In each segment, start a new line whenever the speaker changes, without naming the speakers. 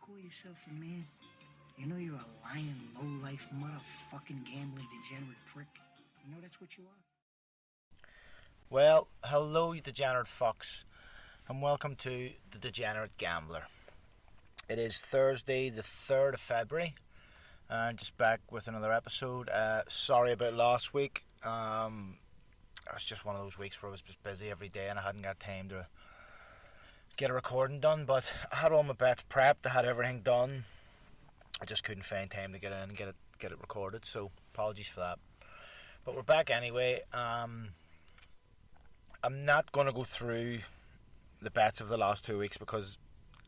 call yourself a man? You know you're a lying, low-life, motherfucking gambling degenerate prick. You know that's what you are?
Well, hello you degenerate fucks, and welcome to The Degenerate Gambler. It is Thursday the 3rd of February, and just back with another episode. Sorry about last week. It was just one of those weeks where I was just busy every day and I hadn't got time to get a recording done, but I had all my bets prepped, I had everything done. I just couldn't find time to get in and get it recorded, so apologies for that. But we're back anyway. I'm not going to go through the bets of the last 2 weeks because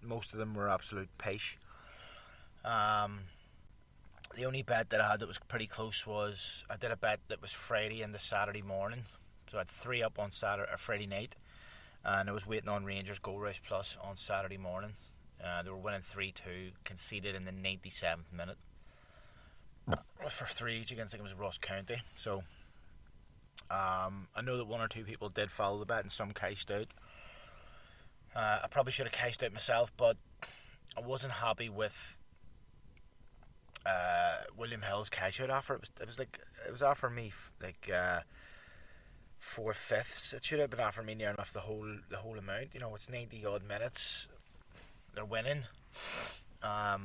most of them were absolute pish. The only bet that I had that was pretty close was I did a bet that was Friday and the Saturday morning. So I had 3 up on Friday night, and I was waiting on Rangers Goal Rush Plus on Saturday morning. They were winning 3-2, conceded in the 97th minute for 3 each against, I think it was Ross County. So I know that 1 or 2 people did follow the bet and some cashed out. I probably should have cashed out myself, but I wasn't happy with William Hill's cash out offer. It was offering me like 4/5. It should have been offering me near enough the whole amount. You know, it's 90 odd minutes. They're winning, but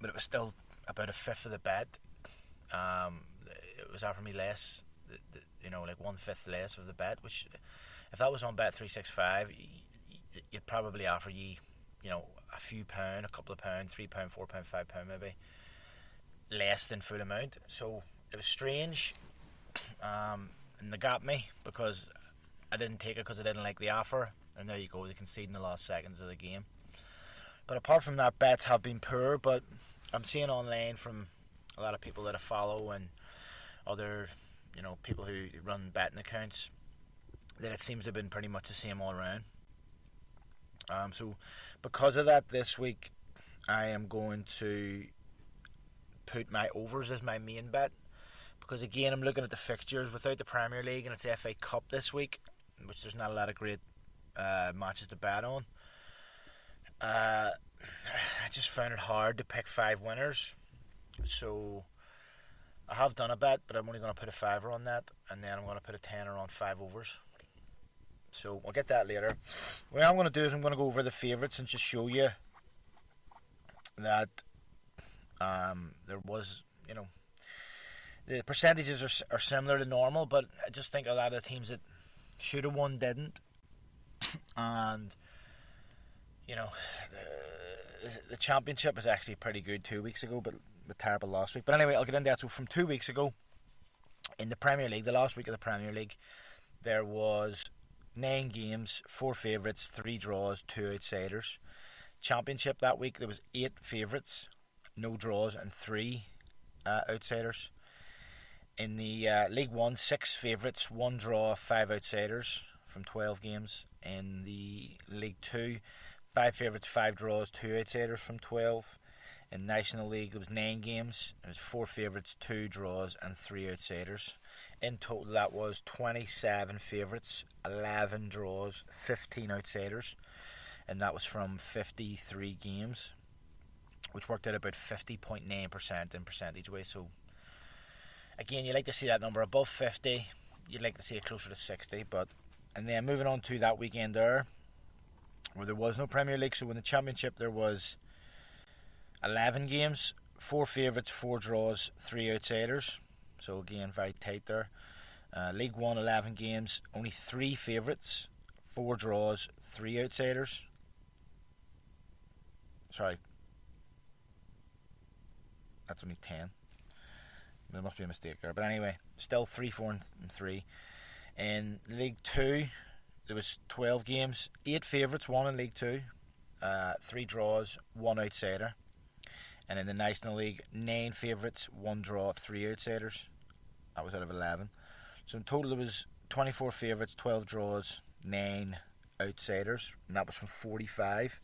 it was still about a fifth of the bet. It was offering me less, like 1/5 less of the bet. Which, if that was on Bet365, you'd probably offer you, a few pound, a couple of pound, £3, £4, £5 maybe, less than full amount. So it was strange, and they got me because I didn't take it because I didn't like the offer. And there you go, they concede in the last seconds of the game. But apart from that, bets have been poor. But I'm seeing online from a lot of people that I follow and other, people who run betting accounts that it seems to have been pretty much the same all around. So because of that, this week I am going to put my overs as my main bet. Because again, I'm looking at the fixtures without the Premier League, and it's the FA Cup this week, which there's not a lot of great matches to bet on. I just found it hard to pick 5 winners, so I have done a bet, but I'm only going to put a fiver on that, and then I'm going to put a tenner on 5 overs. So I'll get that later. What I'm going to do is I'm going to go over the favourites and just show you that there was, the percentages are similar to normal, but I just think a lot of the teams that should have won didn't. And the championship was actually pretty good 2 weeks ago, but terrible last week. But anyway, I'll get into that. So from 2 weeks ago, in the Premier League, the last week of the Premier League, there was 9 games, 4 favourites, 3 draws, 2 outsiders. Championship that week, there was 8 favourites, no draws, and 3 outsiders. In the League 1, 6 favourites, 1 draw, 5 outsiders from 12 games. In the League 2, 5 favourites, 5 draws, 2 outsiders from 12. In National League, there was 9 games. There was 4 favourites, 2 draws, and 3 outsiders. In total, that was 27 favourites, 11 draws, 15 outsiders, and that was from 53 games, which worked out about 50.9% in percentage way. So again, you like to see that number above 50. You'd like to see it closer to 60. And then moving on to that weekend there, where there was no Premier League. So in the Championship, there was 11 games, 4 favourites, 4 draws, 3 outsiders. So again, very tight there. League 1, 11 games, only 3 favourites, 4 draws, 3 outsiders. Sorry, that's only 10. There must be a mistake there. But anyway, still 3, 4 and 3. In League 2, there was 12 games, 8 favourites, 1 in League 2, 3 draws, 1 outsider. And in the National League, 9 favourites, 1 draw, 3 outsiders. That was out of 11. So in total, there was 24 favourites, 12 draws, 9 outsiders, and that was from 45.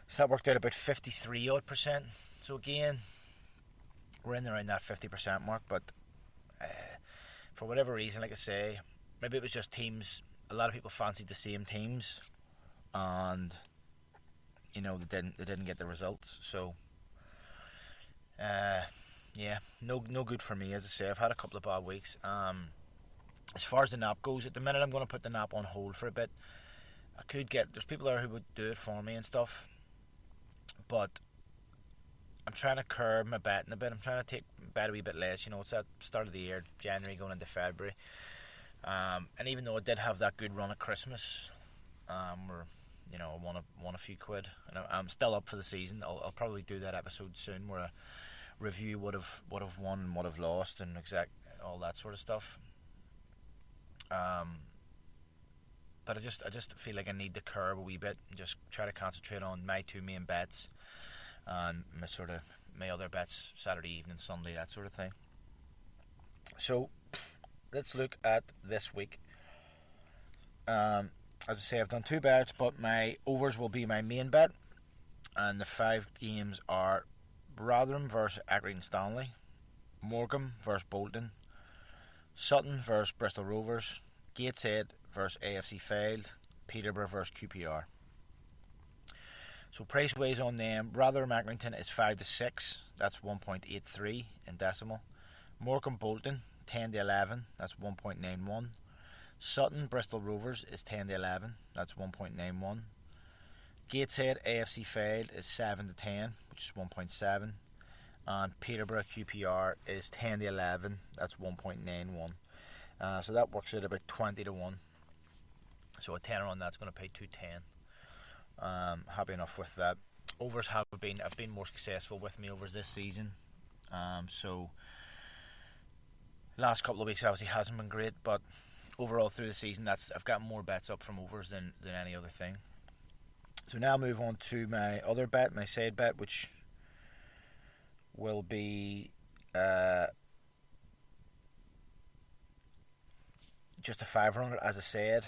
So that worked out about 53 odd percent. So again, we're in around that 50% mark, but for whatever reason, like I say, maybe it was just teams. A lot of people fancied the same teams, and they didn't get the results. So yeah, no good for me. As I say, I've had a couple of bad weeks. As far as the nap goes, at the minute I'm going to put the nap on hold for a bit. There's people there who would do it for me and stuff, but I'm trying to curb my betting a bit. I'm trying to take bet a wee bit less. It's at the start of the year, January going into February. And even though I did have that good run at Christmas, where I won a few quid, and I'm still up for the season. I'll probably do that episode soon where I review what I've won and what I've lost and all that sort of stuff. But I just feel like I need to curb a wee bit and just try to concentrate on my two main bets and my other bets Saturday evening, Sunday, that sort of thing. So let's look at this week. As I say, I've done 2 bets, but my overs will be my main bet, and the 5 games are Rotherham versus Accrington Stanley, Morecambe versus Bolton, Sutton versus Bristol Rovers, Gateshead versus AFC Fylde, Peterborough versus QPR. So price ways on them: Rotherham Accrington is 5-6, that's 1.83 in decimal. Morecambe Bolton 10-11, that's 1.91. Sutton Bristol Rovers is 10-11, that's 1.91. Gateshead AFC Fylde is 7-10, which is 1.7. And Peterborough QPR is 10-11, that's 1.91. So that works out about 20-1. So a tenner on that's going to pay 210. Happy enough with that. Overs have been more successful with me overs this season. So last couple of weeks obviously hasn't been great, but overall through the season I've got more bets up from overs than any other thing. So now I'll move on to my other bet, my side bet, which will be just a £500, as I said.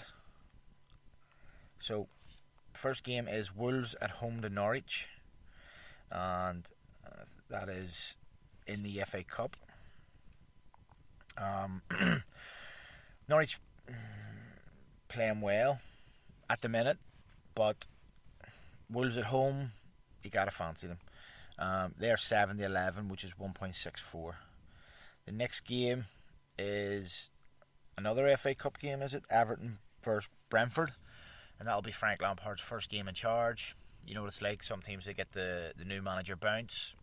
So first game is Wolves at home to Norwich, and that is in the FA Cup. Norwich playing well at the minute, but Wolves at home, you gotta fancy them. They're 7-11, which is 1.64. The next game is another FA Cup game, is it? Everton versus Brentford, and that'll be Frank Lampard's first game in charge. You know what it's like, some teams they get the new manager bounce.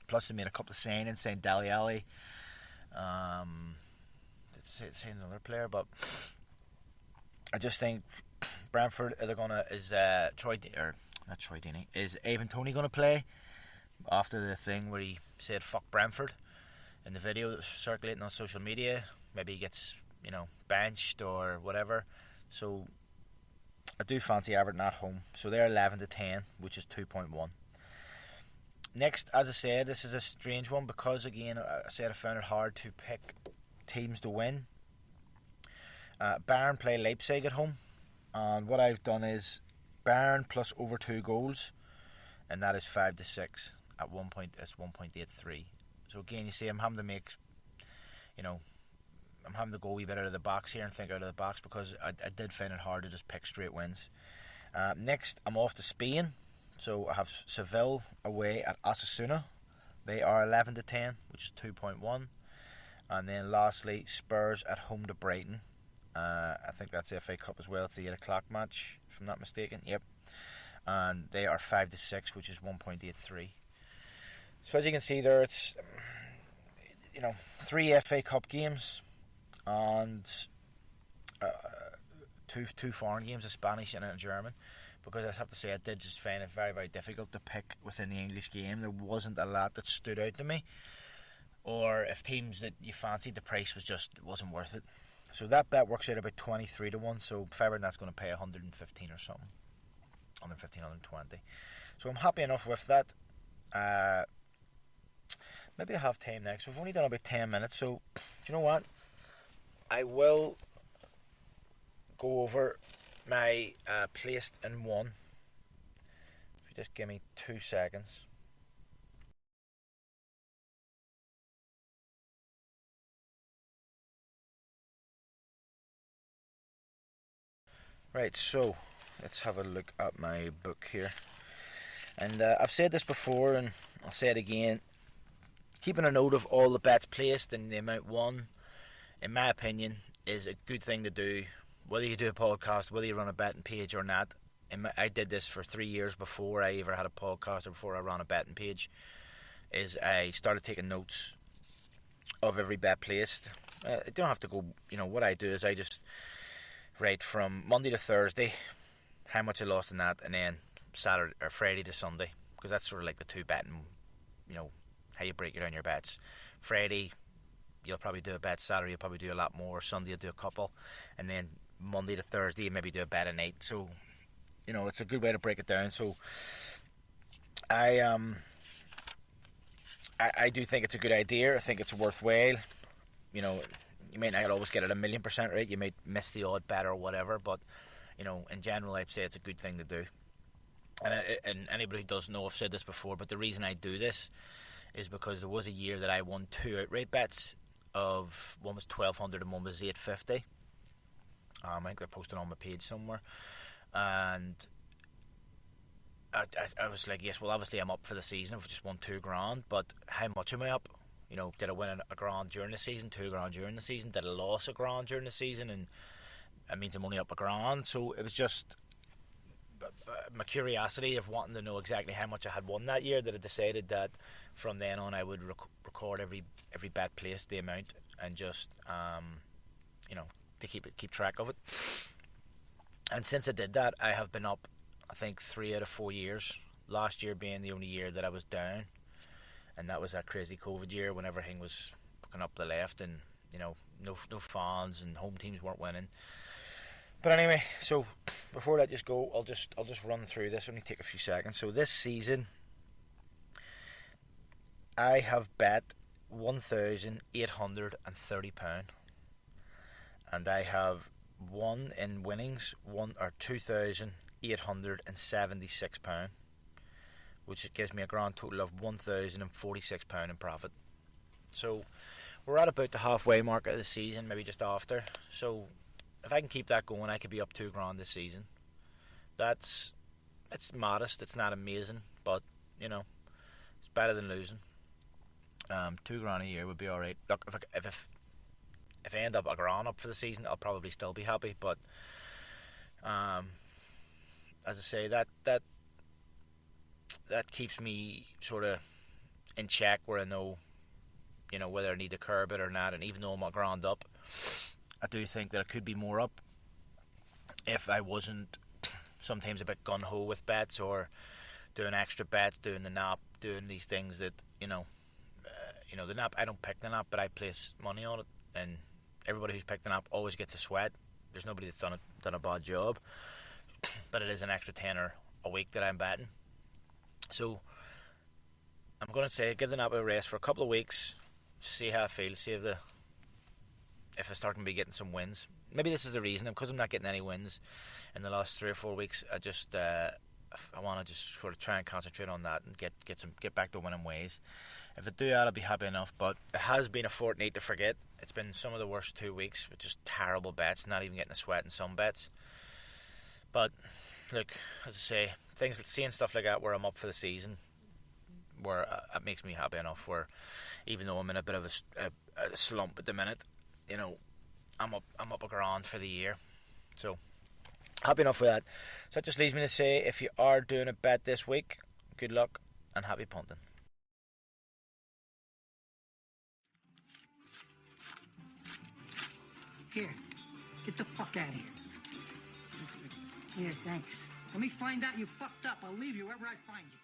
Plus they made a couple of signings, saying Dele Alli. Say another player, but I just think Brentford is Avon Toney going to play after the thing where he said fuck Brentford in the video that was circulating on social media. Maybe he gets benched or whatever. So I do fancy Everton at home. So they're 11-10, which is 2.1. Next, as I said, this is a strange one because again I said I found it hard to pick teams to win. Bayern play Leipzig at home, and what I've done is Bayern plus over 2 goals, and that is 5-6 at 1.83. So again, you see, I'm having to make, I'm having to go a wee bit out of the box here and think out of the box because I did find it hard to just pick straight wins. Next, I'm off to Spain, so I have Seville away at Osasuna. They are 11-10, which is 2.1. And then lastly, Spurs at home to Brighton. I think that's the FA Cup as well. It's the 8 o'clock match, if I'm not mistaken. Yep. And they are 5-6, which is 1.83. So as you can see there, it's 3 FA Cup games and 2 foreign games, a Spanish and a German. Because I have to say, I did just find it very, very difficult to pick within the English game. There wasn't a lot that stood out to me. Or if teams that you fancied, the price wasn't worth it. So that bet works out about 23-1. So February that's going to pay 115 or something, 115, 120. So I'm happy enough with that. Maybe I have time next. We've only done about 10 minutes. So do you know what? I will go over my placed in one. If you just give me 2 seconds. Right, so let's have a look at my book here. And I've said this before, and I'll say it again. Keeping a note of all the bets placed and the amount won, in my opinion, is a good thing to do. Whether you do a podcast, whether you run a betting page or not. I did this for 3 years before I ever had a podcast or before I ran a betting page. Is I started taking notes of every bet placed. I don't have to go, what I do is I just write from Monday to Thursday how much I lost in that, and then Saturday or Friday to Sunday, because that's sort of like the two betting, how you break down your bets. Friday, you'll probably do a bet. Saturday, you'll probably do a lot more. Sunday, you'll do a couple, and then Monday to Thursday, you maybe do a bet a night. So, it's a good way to break it down. So, I do think it's a good idea. I think it's worthwhile. You may not always get it 1,000,000% right. You might miss the odd bet or whatever, but in general, I'd say it's a good thing to do. And anybody who doesn't know, I've said this before, but the reason I do this is because there was a year that I won 2 outright bets. Of one was 1,200 and one was 850. I think they're posted on my page somewhere, and I was like, yes, well, obviously I'm up for the season. I've just won $2,000, but how much am I up? Did I win $1,000 during the season, $2,000 during the season? Did I lose $1,000 during the season? And that means I'm only up $1,000. So it was just my curiosity of wanting to know exactly how much I had won that year that I decided that from then on I would record every bet placed, the amount, and just to keep track of it. And since I did that, I have been up, I think, 3 out of 4 years. Last year being the only year that I was down, and that was that crazy COVID year when everything was fucking up the left, and no fans and home teams weren't winning. But anyway, so before I let this go, I'll just run through this. Only take a few seconds. So this season, I have bet £1,830, and I have won in winnings £2,876, which gives me a grand total of £1,046 in profit. So we're at about the halfway mark of the season, maybe just after. So if I can keep that going, I could be up $2,000 this season. It's modest. It's not amazing, but it's better than losing. $2,000 a year would be all right. Look, if I end up $1,000 up for the season, I'll probably still be happy. But as I say, that keeps me sort of in check, where I know, whether I need to curb it or not. And even though I'm $1,000 up, I do think that it could be more up if I wasn't sometimes a bit gun-ho with bets, or doing extra bets, doing the nap, doing these things that, the nap, I don't pick the nap, but I place money on it, and everybody who's picked the nap always gets a sweat. There's nobody that's done a bad job, but it is an extra tenner a week that I'm betting. So I'm going to say give the nap a rest for a couple of weeks, see how I feel, see if I start to be getting some wins. Maybe this is the reason, because I'm not getting any wins in the last 3 or 4 weeks. I want to just sort of try and concentrate on that and get back to winning ways. If I do that, I'll be happy enough. But it has been a fortnight to forget. It's been some of the worst 2 weeks with just terrible bets, not even getting a sweat in some bets. But look, as I say, seeing stuff like that where I'm up for the season, where it makes me happy enough. Where even though I'm in a bit of a slump at the minute, I'm up $1,000 for the year. So happy enough with that. So that just leaves me to say, if you are doing a bet this week, good luck and happy punting.
Here, get the fuck out of here. Here, thanks. Let me find out you fucked up. I'll leave you wherever I find you.